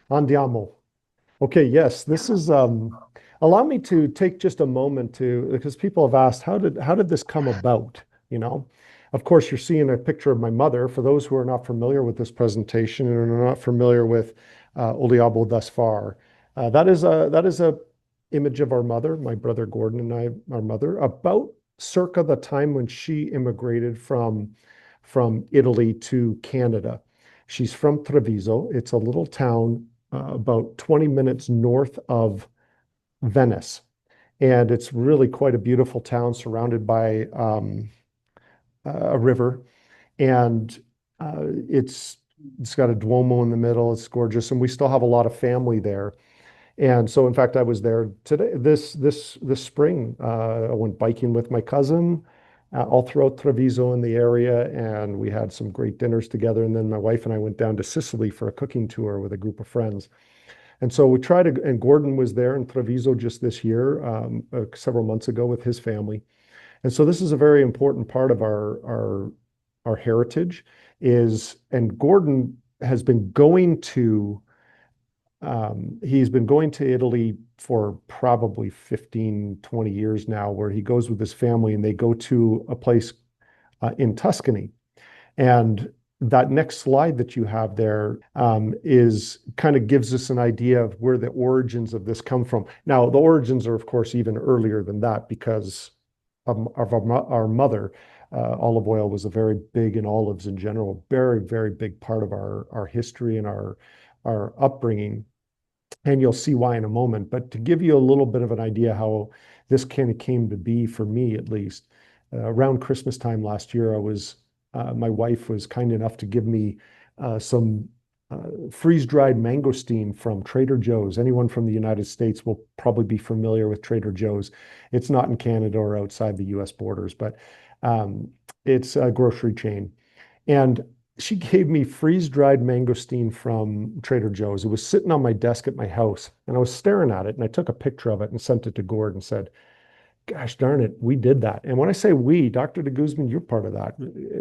Andiamo. Okay, yes, this is allow me to take just a moment to because people have asked how did this come about, you know? Of course, you're seeing a picture of my mother. For those who are not familiar with this presentation and are not familiar with OLIABO thus far, that is a image of our mother, my brother Gordon and I, our mother, about circa the time when she immigrated from Italy to Canada. She's from Treviso. It's a little town about 20 minutes north of Venice. And it's really quite a beautiful town surrounded by a river. And it's got a Duomo in the middle. It's gorgeous. And we still have a lot of family there. And so, in fact, I was there today, this spring. I went biking with my cousin all throughout Treviso in the area, and we had some great dinners together. And then my wife and I went down to Sicily for a cooking tour with a group of friends. And so we tried to, and Gordon was there in Treviso just this year, several months ago with his family. And so this is a very important part of our heritage is, and Gordon has been going to he's been going to Italy for probably 15, 20 years now, where he goes with his family and they go to a place in Tuscany. And that next slide that you have there is kind of gives us an idea of where the origins of this come from. Now, the origins are, of course, even earlier than that because of our mother. Olive oil was a very big, and olives in general, very, very big part of our history and our upbringing. And you'll see why in a moment. But to give you a little bit of an idea how this kind of came to be for me, at least, around Christmas time last year, my wife was kind enough to give me some freeze-dried mangosteen from Trader Joe's. Anyone from the United States will probably be familiar with Trader Joe's. It's not in Canada or outside the US borders, but it's a grocery chain. And she gave me freeze-dried mangosteen from Trader Joe's. It was sitting on my desk at my house, and I was staring at it, and I took a picture of it and sent it to Gord and said, gosh darn it, we did that. And when I say we, Dr. de Guzman, you're part of that.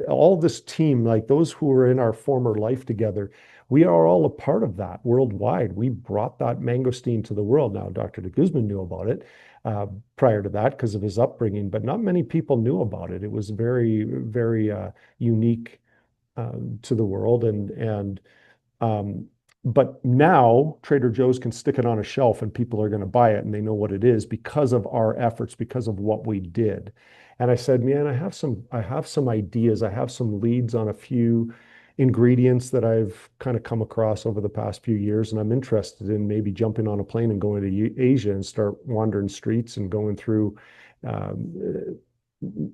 All this team, like those who were in our former life together, we are all a part of that worldwide. We brought that mangosteen to the world. Now, Dr. de Guzman knew about it prior to that because of his upbringing, but not many people knew about it. It was very, very unique to the world. Um, but now Trader Joe's can stick it on a shelf and people are going to buy it and they know what it is because of our efforts, because of what we did. And I said, man, I have some ideas. I have some leads on a few ingredients that I've kind of come across over the past few years. And I'm interested in maybe jumping on a plane and going to Asia and start wandering streets and going through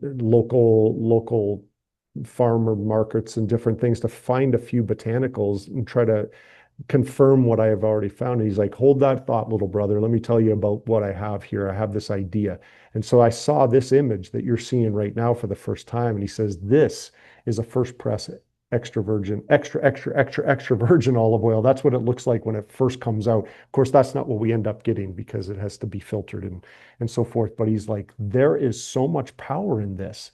local farmer markets and different things to find a few botanicals and try to confirm what I have already found. And he's like, hold that thought, little brother. Let me tell you about what I have here. I have this idea. And so I saw this image that you're seeing right now for the first time. And he says, this is a first press extra virgin, extra virgin olive oil. That's what it looks like when it first comes out. Of course, that's not what we end up getting because it has to be filtered and so forth. But he's like, there is so much power in this.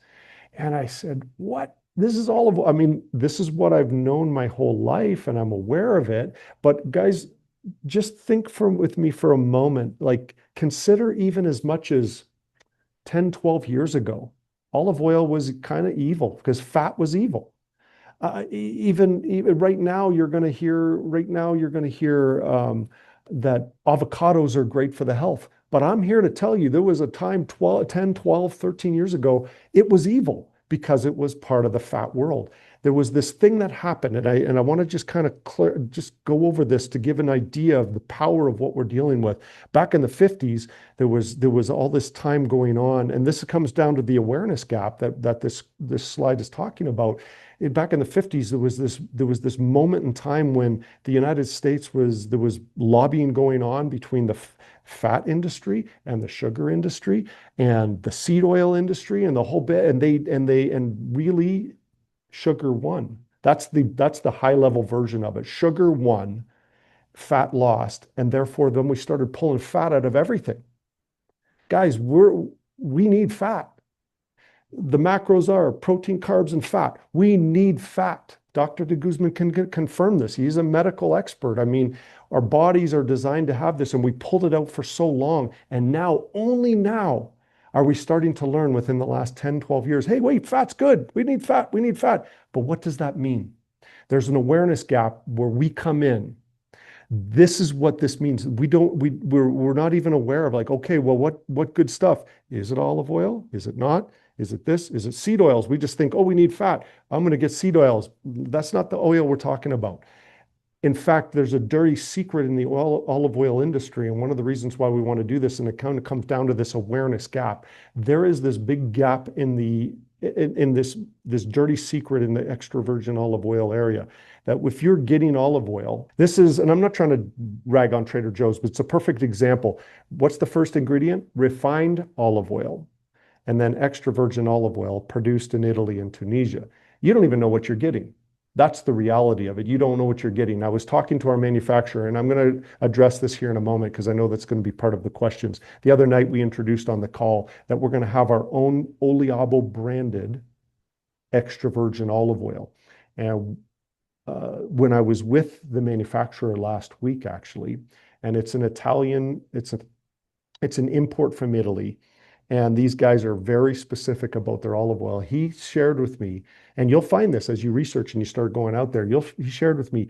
And I said, what? This is I mean, this is what I've known my whole life and I'm aware of it. But guys, just think with me for a moment, like consider even as much as 10, 12 years ago, olive oil was kind of evil because fat was evil. Even right now you're going to hear that avocados are great for the health. But I'm here to tell you, there was a time 10, 12, 13 years ago, it was evil because it was part of the fat world. There was this thing that happened, and I want to just kind of just go over this to give an idea of the power of what we're dealing with. Back in the 50s, there was all this time going on, and this comes down to the awareness gap that this slide is talking about. Back in the 50s, there was this moment in time when the United States there was lobbying going on between the fat industry and the sugar industry and the seed oil industry and the whole bit, and really sugar won. That's the high level version of it. Sugar won, fat lost, and therefore then we started pulling fat out of everything. Guys, we need fat. The macros are protein, carbs, and fat. We need fat Dr. de Guzman can confirm this. He's a medical expert. I mean, our bodies are designed to have this, and we pulled it out for so long. And now, only now, are we starting to learn within the last 10, 12 years, hey, wait, fat's good. We need fat. We need fat. But what does that mean? There's an awareness gap where we come in. This is what this means. We're not even aware of, like, okay, well, what good stuff? Is it olive oil? Is it not? Is it this? Is it seed oils? We just think, oh, we need fat. I'm going to get seed oils. That's not the oil we're talking about. In fact, there's a dirty secret in the olive oil industry. And one of the reasons why we want to do this, and it kind of comes down to this awareness gap. There is this big gap in this dirty secret in the extra virgin olive oil area, that if you're getting olive oil, this is, and I'm not trying to rag on Trader Joe's, but it's a perfect example. What's the first ingredient? Refined olive oil, and then extra virgin olive oil produced in Italy and Tunisia. You don't even know what you're getting. That's the reality of it. You don't know what you're getting. I was talking to our manufacturer, and I'm going to address this here in a moment because I know that's going to be part of the questions. The other night we introduced on the call that we're going to have our own OLIABO branded extra virgin olive oil. And when I was with the manufacturer last week, actually, and it's an import from Italy. And these guys are very specific about their olive oil. He shared with me, and you'll find this as you research and you start going out there, he shared with me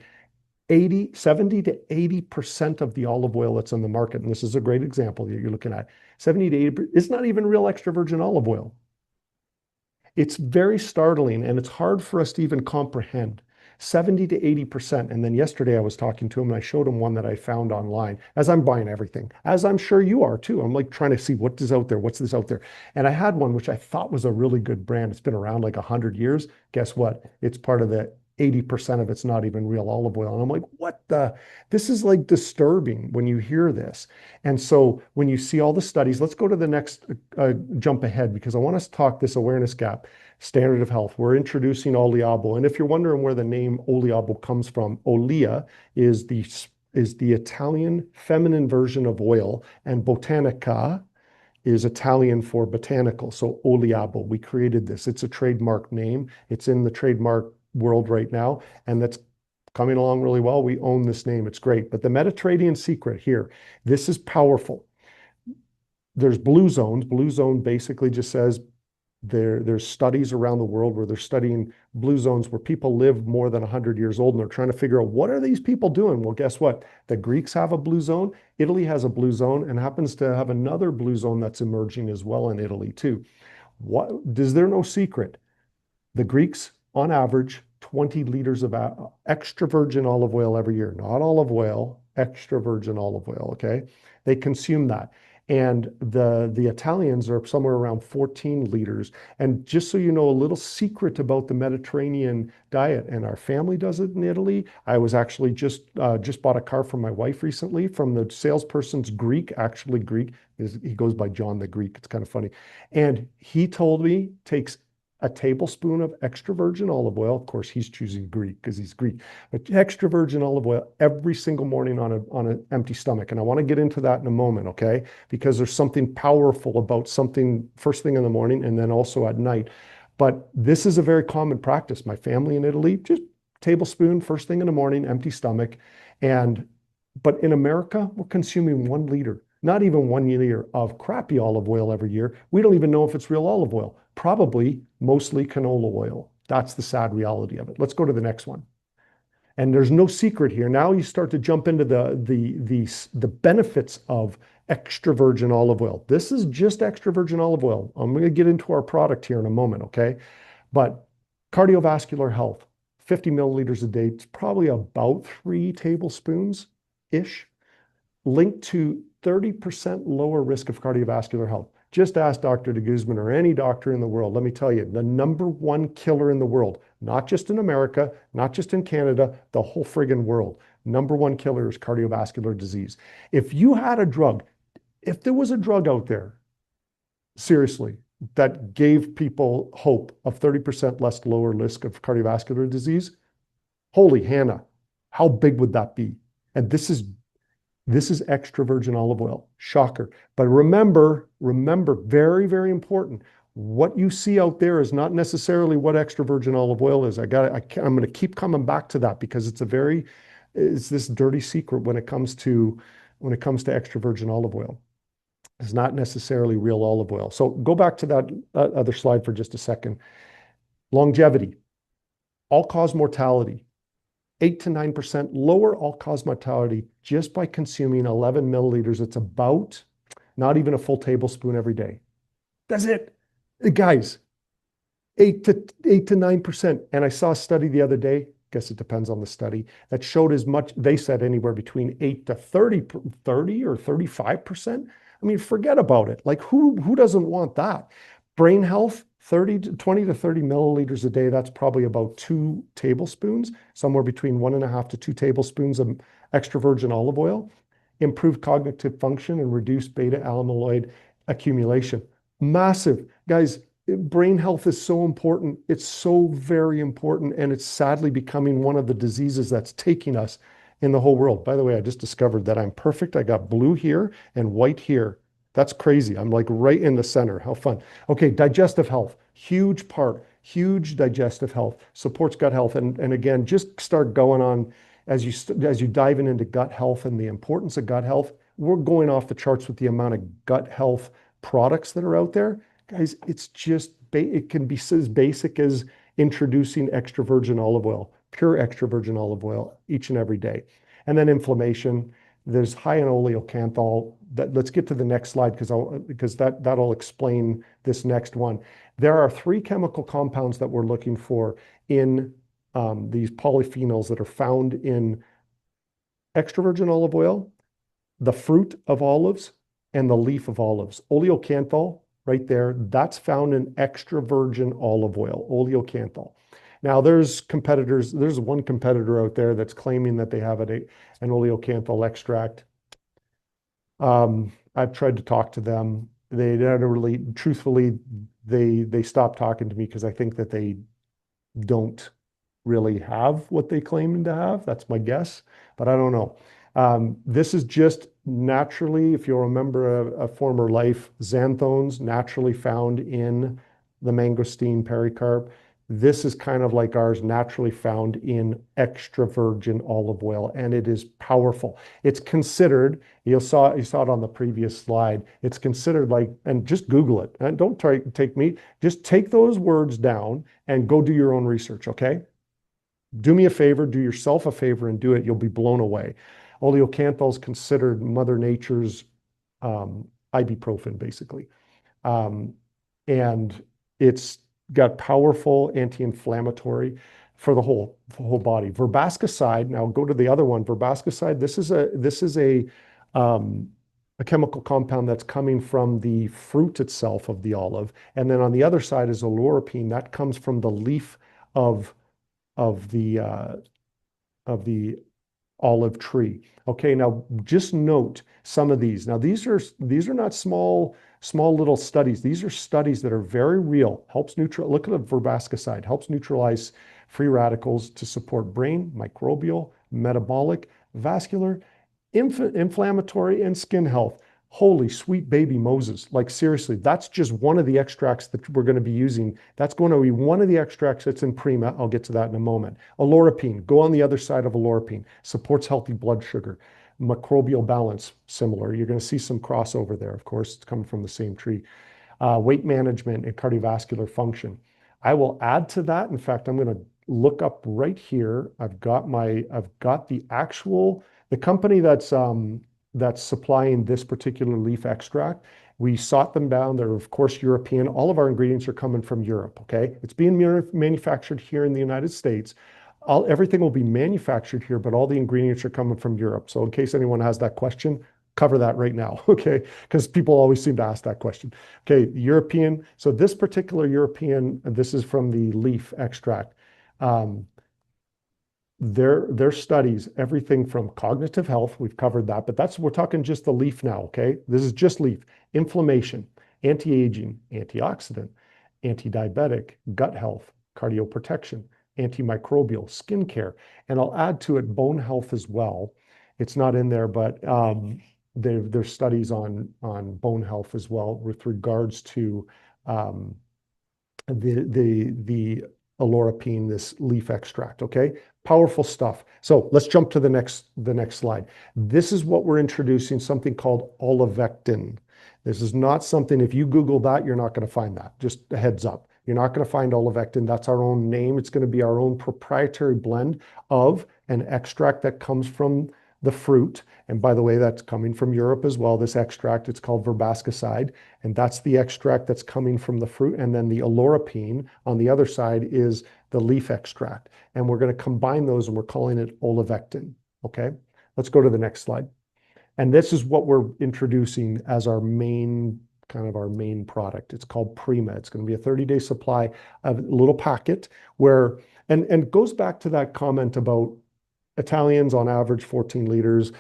70 to 80% of the olive oil that's on the market, and this is a great example that you're looking at, 70 to 80%, it's not even real extra virgin olive oil. It's very startling, and it's hard for us to even comprehend. 70 to 80%. And then yesterday I was talking to him and I showed him one that I found online, as I'm buying everything, as I'm sure you are too. I'm like trying to see what is out there, what's this out there. And I had one which I thought was a really good brand. It's been around like 100 years. Guess what? It's part of the 80% of it's not even real olive oil. And I'm like, what the? This is like disturbing when you hear this. And so when you see all the studies, let's go to the next jump ahead, because I want us to talk this awareness gap. Standard of health. We're introducing OLIABO. And if you're wondering where the name OLIABO comes from, Olia is the Italian feminine version of oil, and botanica is Italian for botanical. So OLIABO, we created this. It's a trademark name. It's in the trademark world right now, and that's coming along really well. We own this name. It's great. But the Mediterranean secret here, this is powerful. There's blue zones. Blue zone basically just says there's studies around the world where they're studying blue zones where people live more than 100 years old, and they're trying to figure out, what are these people doing? Well, guess what? The Greeks have a blue zone. Italy has a blue zone and happens to have another blue zone that's emerging as well in Italy too. Is there no secret? The Greeks, on average, 20 liters of extra virgin olive oil every year, not olive oil, extra virgin olive oil, okay? They consume that. And the Italians are somewhere around 14 liters. And just so you know, a little secret about the Mediterranean diet, and our family does it in Italy. I was actually just bought a car for my wife recently from the salesperson's Greek, actually Greek. He goes by John the Greek. It's kind of funny. And he told me takes a tablespoon of extra virgin olive oil. Of course, he's choosing Greek because he's Greek. But extra virgin olive oil every single morning on an empty stomach. And I want to get into that in a moment, okay? Because there's something powerful about something first thing in the morning and then also at night. But this is a very common practice. My family in Italy, just tablespoon first thing in the morning, empty stomach. But in America, we're consuming 1 liter, not even 1 liter of crappy olive oil every year. We don't even know if it's real olive oil. Probably mostly canola oil. That's the sad reality of it. Let's go to the next one. And there's no secret here. Now you start to jump into the benefits of extra virgin olive oil. This is just extra virgin olive oil. I'm going to get into our product here in a moment, okay? But cardiovascular health, 50 milliliters a day, it's probably about 3 tablespoons-ish, linked to 30% lower risk of cardiovascular health. Just ask Dr. de Guzman or any doctor in the world. Let me tell you, the #1 killer in the world, not just in America, not just in Canada, the whole friggin' world, #1 killer is cardiovascular disease. If you had a drug, if there was a drug out there, seriously, that gave people hope of 30% less lower risk of cardiovascular disease, holy Hannah, how big would that be? And this is extra virgin olive oil. Shocker. But remember, very, very important. What you see out there is not necessarily what extra virgin olive oil is. I'm going to keep coming back to that because it's this dirty secret when it comes to extra virgin olive oil. It's not necessarily real olive oil. So go back to that other slide for just a second. Longevity, all-cause mortality, 8 to 9% lower all-cause mortality just by consuming 11 milliliters. It's about not even a full tablespoon every day. That's it. Guys, 8 to 9%. And I saw a study the other day, guess it depends on the study, that showed as much, they said anywhere between 8 to 30 or 35%. I mean, forget about it. Like who doesn't want that? Brain health, 20 to 30 milliliters a day. That's probably about 2 tablespoons, somewhere between 1.5 to 2 tablespoons of extra virgin olive oil. Improved cognitive function and reduced beta amyloid accumulation. Massive. Guys, brain health is so important. It's so very important. And it's sadly becoming one of the diseases that's taking us in the whole world. By the way, I just discovered that I'm perfect. I got blue here and white here. That's crazy. I'm like right in the center. How fun. Okay, digestive health, huge part, huge digestive health, supports gut health. And again, just start going on as you dive into gut health and the importance of gut health. We're going off the charts with the amount of gut health products that are out there. Guys, it's just, it can be as basic as introducing extra virgin olive oil, pure extra virgin olive oil each and every day. And then inflammation, there's high in oleocanthal. Let's get to the next slide because that'll explain this next one. There are 3 chemical compounds that we're looking for in these polyphenols that are found in extra virgin olive oil, the fruit of olives, and the leaf of olives. Oleocanthal, right there, that's found in extra virgin olive oil, oleocanthal. Now, there's one competitor out there that's claiming that they have an oleocanthal extract. I've tried to talk to them. They never really, truthfully, they stopped talking to me because I think that they don't really have what they claim to have. That's my guess, but I don't know. This is just naturally, if you'll remember a former life, xanthones naturally found in the mangosteen pericarp. This is kind of like ours, naturally found in extra virgin olive oil, and it is powerful. It's considered, you saw it on the previous slide, it's considered like, and just Google it, and don't take me, just take those words down and go do your own research, okay? Do me a favor, do yourself a favor and do it. You'll be blown away. Oleocanthal is considered Mother Nature's ibuprofen, basically. And it's got powerful anti-inflammatory for the whole body. Verbascicide, now go to the other one. Verbascicide, this is a chemical compound that's coming from the fruit itself of the olive. And then on the other side is olorapine. That comes from the leaf of the olive tree. Okay, now just note some of these. Now these are not small little studies. These are studies that are very real. Look at the verbascicide, helps neutralize free radicals to support brain, microbial, metabolic, vascular, inflammatory, and skin health. Holy sweet baby Moses. Like seriously, that's just one of the extracts that we're going to be using. That's going to be one of the extracts that's in Prima. I'll get to that in a moment. Olorapine, go on the other side of olorapine. Supports healthy blood sugar. Microbial balance, similar. You're going to see some crossover there, of course. It's coming from the same tree. Weight management and cardiovascular function. I will add to that. In fact, I'm going to look up right here. I've got the company that's supplying this particular leaf extract. We sought them down. They're, of course, European. All of our ingredients are coming from Europe, okay? It's being manufactured here in the United States. Everything will be manufactured here, but all the ingredients are coming from Europe. So in case anyone has that question, cover that right now, okay? Because people always seem to ask that question. Okay, European. So this particular European, this is from the leaf extract. Their studies, everything from cognitive health, we've covered that, but we're talking just the leaf now, okay? This is just leaf. Inflammation, anti-aging, antioxidant, anti-diabetic, gut health, cardioprotection, antimicrobial, skin care, and I'll add to it bone health as well. It's not in there, but there's studies on bone health as well with regards to the olorapine, this leaf extract. Okay, powerful stuff. So let's jump to the next slide. This is what we're introducing, something called olivectin. This is not something, if you Google that, you're not going to find that. Just a heads up. You're not going to find olivectin. That's our own name. It's going to be our own proprietary blend of an extract that comes from the fruit. And by the way, that's coming from Europe as well. This extract, it's called verbascicide. And that's the extract that's coming from the fruit. And then the olorapine on the other side is the leaf extract. And we're going to combine those and we're calling it olivectin. Okay, let's go to the next slide. And this is what we're introducing as our main product. It's called Prima. It's going to be a 30-day supply of a little packet where, and goes back to that comment about Italians on average 14 liters,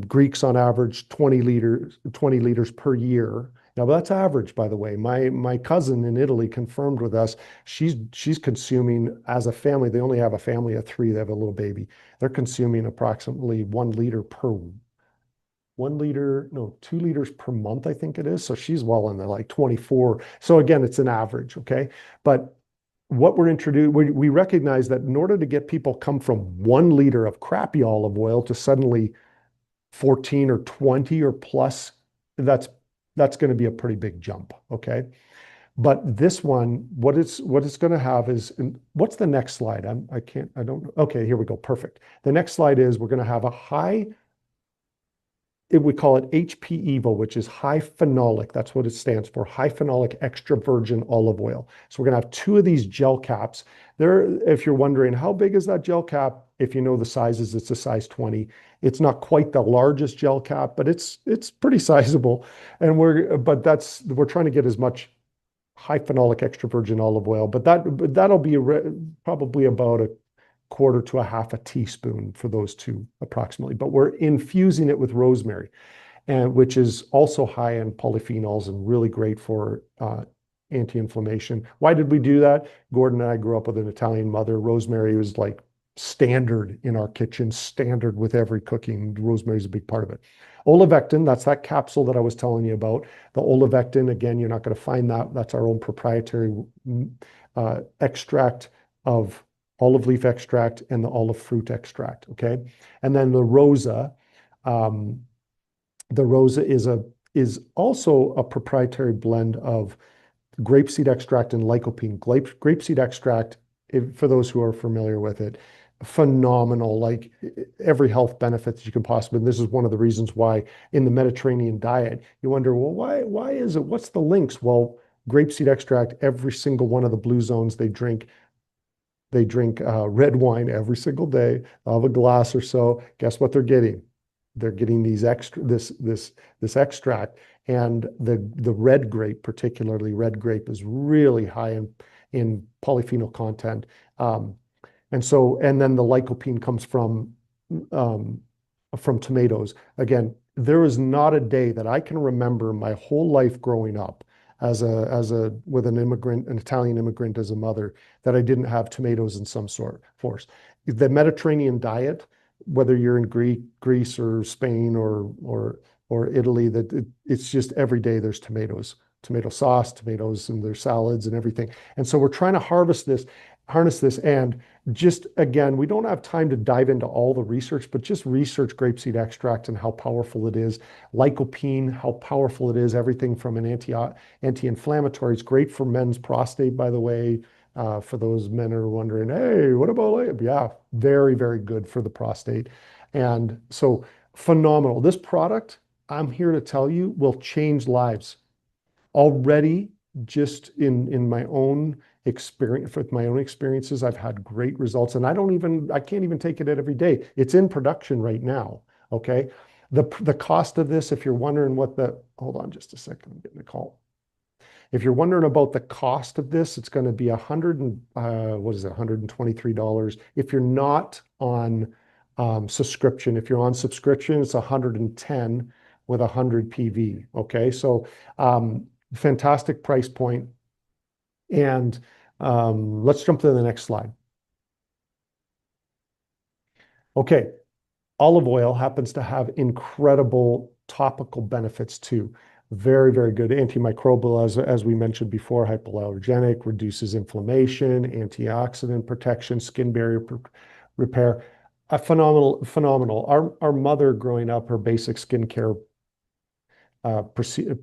Greeks on average 20 liters per year. Now that's average, by the way. My cousin in Italy confirmed with us. She's consuming as a family. They only have a family of 3. They have a little baby. They're consuming approximately 1 liter per 1 liter, no, 2 liters per month, I think it is. So she's well in the like 24. So again, it's an average, okay? But what we're introducing, we recognize that in order to get people come from 1 liter of crappy olive oil to suddenly 14 or 20 or plus, that's going to be a pretty big jump, okay? But this one, what it's going to have is, what's the next slide? I don't know. Okay, here we go. Perfect. The next slide is we're going to have a high, we call it HPEVO, which is high phenolic. That's what it stands for, high phenolic extra virgin olive oil. So we're going to have 2 of these gel caps. There, if you're wondering how big is that gel cap, if you know the sizes, it's a size 20. It's not quite the largest gel cap, but it's pretty sizable. And we're trying to get as much high phenolic extra virgin olive oil, but that'll be probably about a quarter to a half a teaspoon for those 2 approximately. But we're infusing it with rosemary, and which is also high in polyphenols and really great for anti-inflammation. Why did we do that? Gordon and I grew up with an Italian mother. Rosemary was like standard in our kitchen, standard with every cooking. Rosemary is a big part of it. Olivectin, that's that capsule that I was telling you about. The olivectin, again, you're not going to find that. That's our own proprietary extract of olive leaf extract and the olive fruit extract, okay? And then the rosa is also a proprietary blend of grapeseed extract and lycopene. Grapeseed extract, for those who are familiar with it, phenomenal, like every health benefit that you can possibly. And this is one of the reasons why in the Mediterranean diet, you wonder, well, why is it? What's the links? Well, grapeseed extract, every single one of the blue zones they drink red wine every single day, of a glass or so. Guess what they're getting? They're getting this extract, and the red grape, particularly red grape, is really high in polyphenol content. And then the lycopene comes from tomatoes. Again, there is not a day that I can remember my whole life growing up with an Italian immigrant as a mother, that I didn't have tomatoes in some force. The Mediterranean diet, whether you're in Greece or Spain or Italy, it's just every day there's tomatoes, tomato sauce, tomatoes in their salads and everything. And so we're trying to harness this. And just, again, we don't have time to dive into all the research, but just research grapeseed extract and how powerful it is. Lycopene, how powerful it is, everything from an anti-inflammatory. It's great for men's prostate, by the way. For those men who are wondering, hey, what about, yeah, very, very good for the prostate. And so phenomenal. This product, I'm here to tell you, will change lives. Already, just in my own experience, with my own experiences, I've had great results, and I can't even take it every day. It's in production right now. Okay. The cost of this, if you're wondering hold on just a second, I'm getting a call. If you're wondering about the cost of this, it's going to be $123. If you're not on subscription, if you're on subscription, it's 110 with 100 PV. Okay. So, fantastic price point. And let's jump to the next slide. Okay, olive oil happens to have incredible topical benefits too. Very, very good. Antimicrobial, as we mentioned before, hypoallergenic, reduces inflammation, antioxidant protection, skin barrier repair. Phenomenal, phenomenal. Our mother growing up, her basic skincare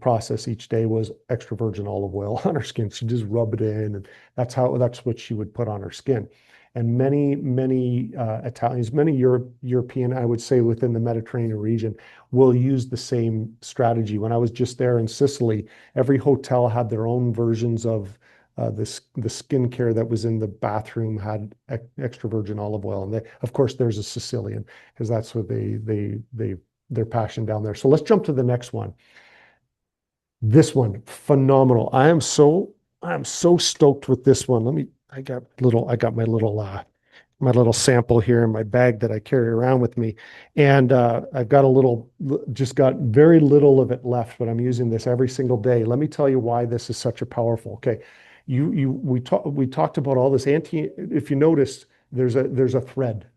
process each day was extra virgin olive oil on her skin. She just rub it in, and that's what she would put on her skin. And many Italians, many European, I would say within the Mediterranean region, will use the same strategy. When I was just there in Sicily, every hotel had their own versions of the skincare that was in the bathroom had extra virgin olive oil, and of course there's a Sicilian because that's what their passion down there. So let's jump to the next one. This one, phenomenal. I am so stoked with this one. I got my little sample here in my bag that I carry around with me. And I've got just got very little of it left, but I'm using this every single day. Let me tell you why this is such a powerful. Okay. We talked about all this if you noticed, there's a thread,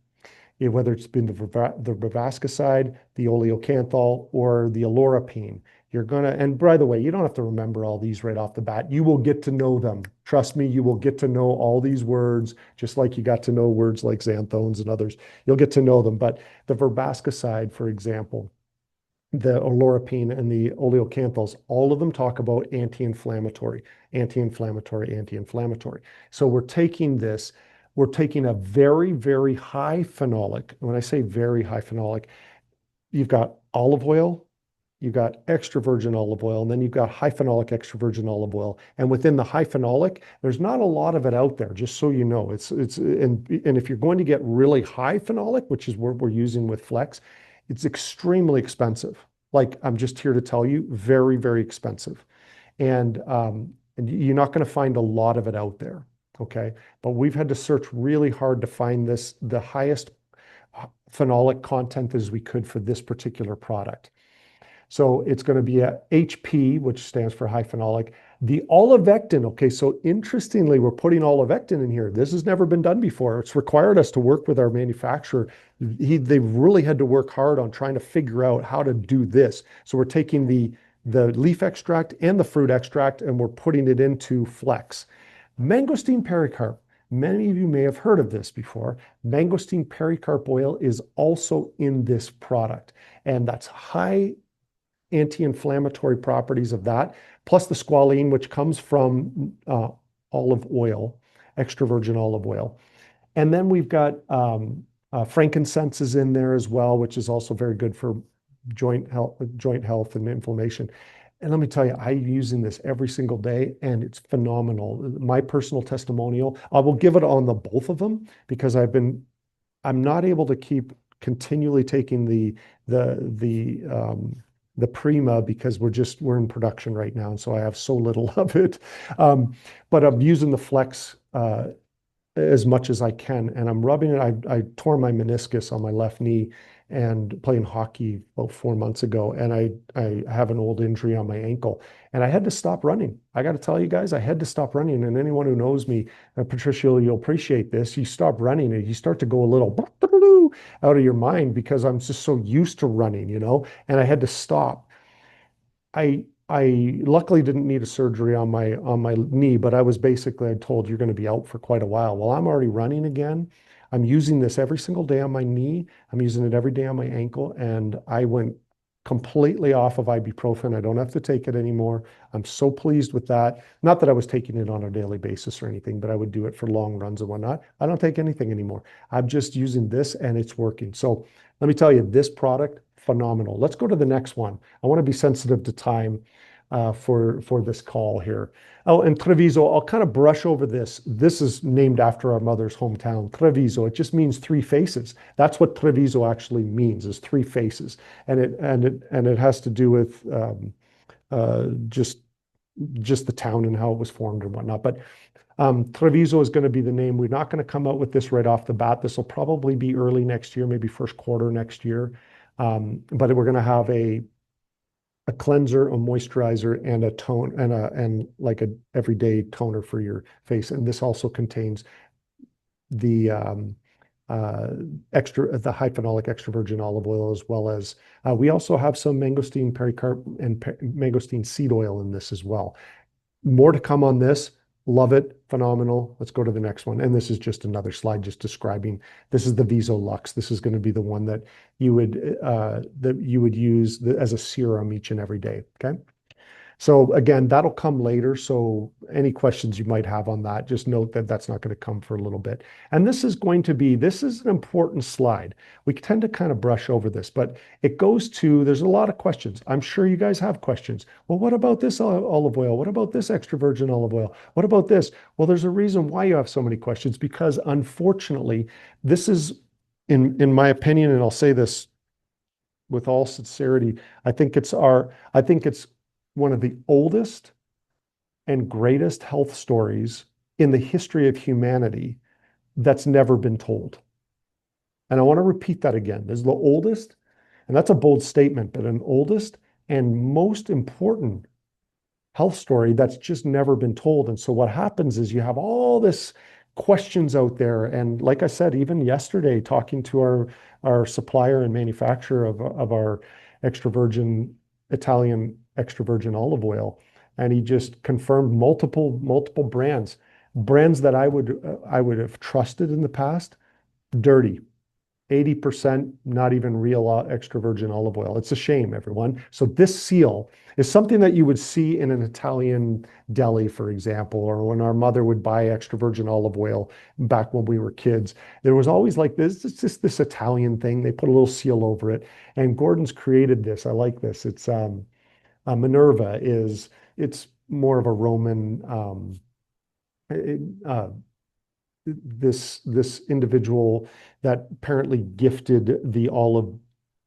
whether it's been the Vivascicide, the oleocanthal, or the olorapine. And by the way, you don't have to remember all these right off the bat. You will get to know them. Trust me, you will get to know all these words, just like you got to know words like xanthones and others. You'll get to know them. But the Vivascicide, for example, the olorapine and the oleocanthals, all of them talk about anti-inflammatory, anti-inflammatory, anti-inflammatory. So we're taking a very, very high phenolic. When I say very high phenolic, you've got olive oil, you've got extra virgin olive oil, and then you've got high phenolic extra virgin olive oil. And within the high phenolic, there's not a lot of it out there, just so you know. And if you're going to get really high phenolic, which is what we're using with Flex, it's extremely expensive. Like, I'm just here to tell you, very, very expensive. And you're not going to find a lot of it out there. Okay. But we've had to search really hard to find the highest phenolic content as we could for this particular product. So it's going to be a HP, which stands for high phenolic. The olivectin, okay, so interestingly, we're putting olivectin in here. This has never been done before. It's required us to work with our manufacturer. They've really had to work hard on trying to figure out how to do this. So we're taking the leaf extract and the fruit extract, and we're putting it into Flex. Mangosteen pericarp. Many of you may have heard of this before. Mangosteen pericarp oil is also in this product, and that's high anti-inflammatory properties of that, plus the squalene, which comes from olive oil, extra virgin olive oil. And then we've got frankincense is in there as well, which is also very good for joint health and inflammation. And let me tell you, I'm using this every single day, and it's phenomenal. My personal testimonial, I will give it on the both of them because I'm not able to keep continually taking the Prima because we're in production right now, and so I have so little of it. But I'm using the Flex as much as I can, and I'm rubbing it. I tore my meniscus on my left knee and playing hockey about 4 months ago, and I have an old injury on my ankle, and I had to stop running. I got to tell you guys, I had to stop running. And anyone who knows me, Patricia, you'll appreciate this. You stop running and you start to go a little out of your mind because I'm just so used to running, and I had to stop. I luckily didn't need a surgery on my knee, but I was basically told you're going to be out for quite a while. Well, I'm already running again. I'm using this every single day on my knee. I'm using it every day on my ankle, and I went completely off of ibuprofen. I don't have to take it anymore. I'm so pleased with that. Not that I was taking it on a daily basis or anything, but I would do it for long runs and whatnot. I don't take anything anymore. I'm just using this, and it's working. So let me tell you, this product, phenomenal. Let's go to the next one. I want to be sensitive to time for this call here. Oh, and Treviso, I'll kind of brush over this. This is named after our mother's hometown, Treviso. It just means three faces. That's what Treviso actually means, is three faces. And it has to do with just the town and how it was formed and whatnot. But Treviso is going to be the name. We're not going to come out with this right off the bat. This will probably be early next year, maybe first quarter next year. But we're going to have a cleanser, a moisturizer, and a tone, and like a everyday toner for your face. And this also contains the the high phenolic extra virgin olive oil, as well as we also have some mangosteen pericarp and mangosteen seed oil in this as well. More to come on this. Love it. Phenomenal. Let's go to the next one. And this is just another slide just describing, this is the Visolux. This is going to be the one that you would use as a serum each and every day. Okay. So again, that'll come later. So any questions you might have on that, just note that that's not going to come for a little bit. And this is an important slide. We tend to kind of brush over this, but it goes to, there's a lot of questions. I'm sure you guys have questions. Well, what about this olive oil? What about this extra virgin olive oil? What about this? Well, there's a reason why you have so many questions, because unfortunately, this is, in my opinion, and I'll say this with all sincerity, I think it's one of the oldest and greatest health stories in the history of humanity that's never been told. And I want to repeat that again. This is the oldest, and that's a bold statement, but an oldest and most important health story that's just never been told. And so what happens is you have all this questions out there. And like I said, even yesterday, talking to our supplier and manufacturer of our extra virgin Italian extra virgin olive oil, and he just confirmed multiple brands that I would have trusted in the past, dirty. 80% not even real extra virgin olive oil. It's a shame, everyone. So this seal is something that you would see in an Italian deli, for example, or when our mother would buy extra virgin olive oil back when we were kids. There was always like this, it's just this Italian thing. They put a little seal over it. And Gordon's created this. I like this. It's Minerva it's more of a Roman, this individual that apparently gifted the olive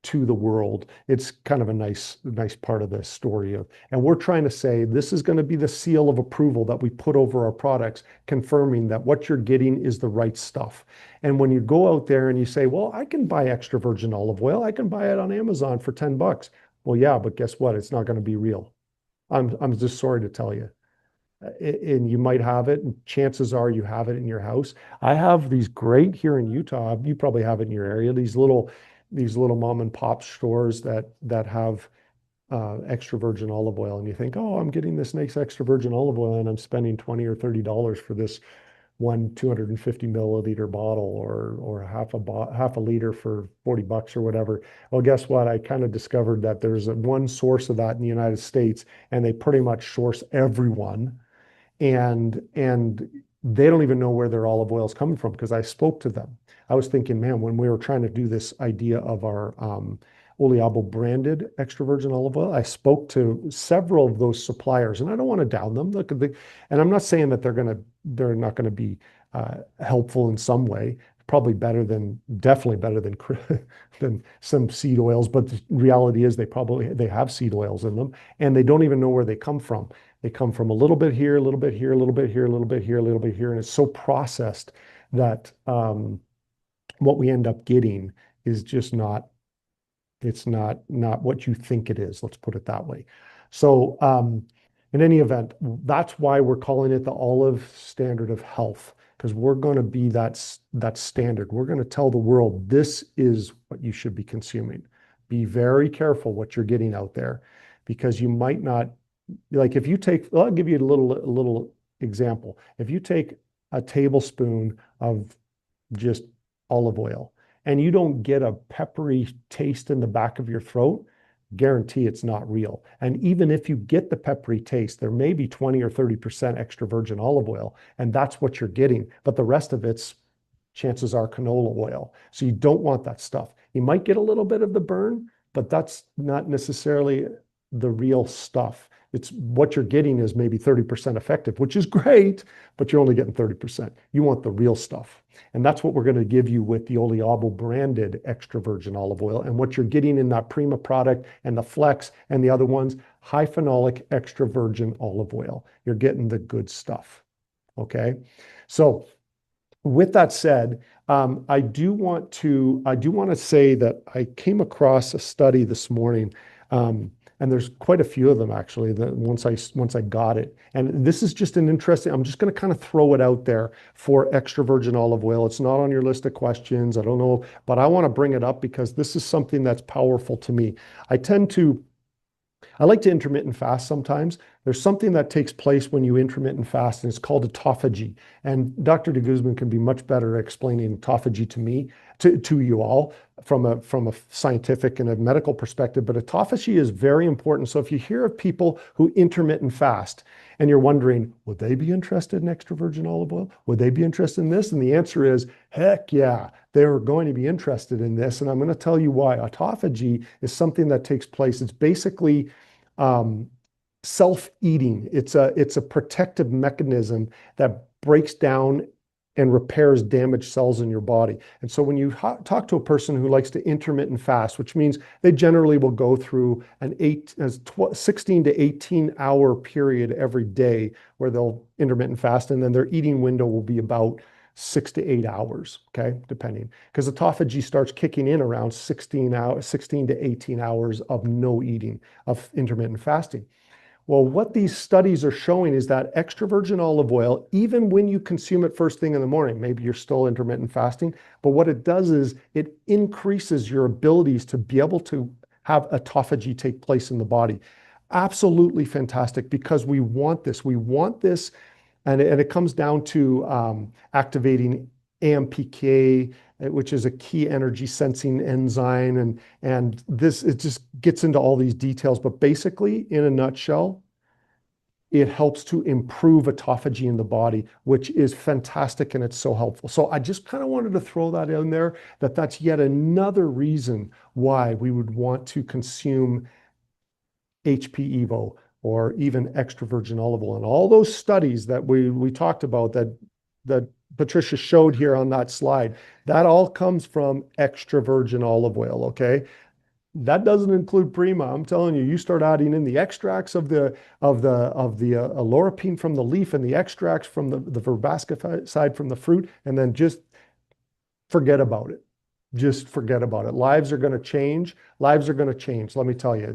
to the world. It's kind of a nice part of the story and we're trying to say this is going to be the seal of approval that we put over our products, confirming that what you're getting is the right stuff. And when you go out there and you say, well, I can buy extra virgin olive oil, I can buy it on Amazon for $10. Well, yeah, but guess what? It's not going to be real. I'm just sorry to tell you. And you might have it, and chances are you have it in your house. I have these great here in Utah. You probably have it in your area. These little mom and pop stores that have extra virgin olive oil, and you think, oh, I'm getting this nice extra virgin olive oil, and I'm spending $20 or $30 for this one 250 milliliter bottle, or half a liter for $40 or whatever. Well, guess what? I kind of discovered that there's one source of that in the United States, and they pretty much source everyone. And they don't even know where their olive oil is coming from, because I spoke to them. I was thinking, man, when we were trying to do this idea of our OLIABO branded extra virgin olive oil, I spoke to several of those suppliers, and I don't want to down them. Look, and I'm not saying that they're not going to be helpful in some way. Definitely better than some seed oils. But the reality is they have seed oils in them, and they don't even know where they come from. They come from a little bit here, a little bit here, a little bit here, a little bit here, a little bit here, and it's so processed that what we end up getting is just not. It's not what you think it is. Let's put it that way. So in any event, that's why we're calling it the olive standard of health, because we're going to be that standard. We're going to tell the world this is what you should be consuming. Be very careful what you're getting out there, because you might not, like if you take, I'll give you a little example. If you take a tablespoon of just olive oil and you don't get a peppery taste in the back of your throat, guarantee it's not real. And even if you get the peppery taste, there may be 20 or 30% extra virgin olive oil, and that's what you're getting. But the rest of it's, chances are, canola oil. So you don't want that stuff. You might get a little bit of the burn, but that's not necessarily the real stuff. It's what you're getting is maybe 30% effective, which is great, but you're only getting 30%. You want the real stuff. And that's what we're going to give you with the OLIABO branded extra virgin olive oil. And what you're getting in that Prima product and the Flex and the other ones, high phenolic extra virgin olive oil. You're getting the good stuff. Okay. So with that said, I do want to say that I came across a study this morning. And there's quite a few of them actually that once I got it. And this is just an interesting, I'm just going to kind of throw it out there for extra virgin olive oil. It's not on your list of questions. I don't know, but I want to bring it up because this is something that's powerful to me. I like to intermittent fast sometimes. There's something that takes place when you intermittent fast, and it's called autophagy. And Dr. de Guzman can be much better at explaining autophagy to me, to you all, from a scientific and a medical perspective. But autophagy is very important. So if you hear of people who intermittent fast and you're wondering, would they be interested in extra virgin olive oil? Would they be interested in this? And the answer is, heck yeah, they're going to be interested in this. And I'm going to tell you why. Autophagy is something that takes place. It's basically self-eating. It's a protective mechanism that breaks down and repairs damaged cells in your body. And so when you talk to a person who likes to intermittent fast, which means they generally will go through an 16 to 18 hour period every day where they'll intermittent fast, and then their eating window will be about 6 to 8 hours, okay, depending. Because autophagy starts kicking in around 16 to 18 hours of no eating, of intermittent fasting. Well, what these studies are showing is that extra virgin olive oil, even when you consume it first thing in the morning, maybe you're still intermittent fasting, but what it does is it increases your abilities to be able to have autophagy take place in the body. Absolutely fantastic, because we want this. We want this, and it comes down to activating AMPK, which is a key energy sensing enzyme. And this, it just gets into all these details. But basically, in a nutshell, it helps to improve autophagy in the body, which is fantastic, and it's so helpful. So I just kind of wanted to throw that in there, that's yet another reason why we would want to consume HP Evo or even extra virgin olive oil. And all those studies that we talked about that Patricia showed here on that slide, that all comes from extra virgin olive oil, okay? That doesn't include Prima. I'm telling you, you start adding in the extracts of the lauropene from the leaf and the extracts from the verbascicide from the fruit, and then just forget about it. Just forget about it. Lives are going to change. Lives are going to change, let me tell you.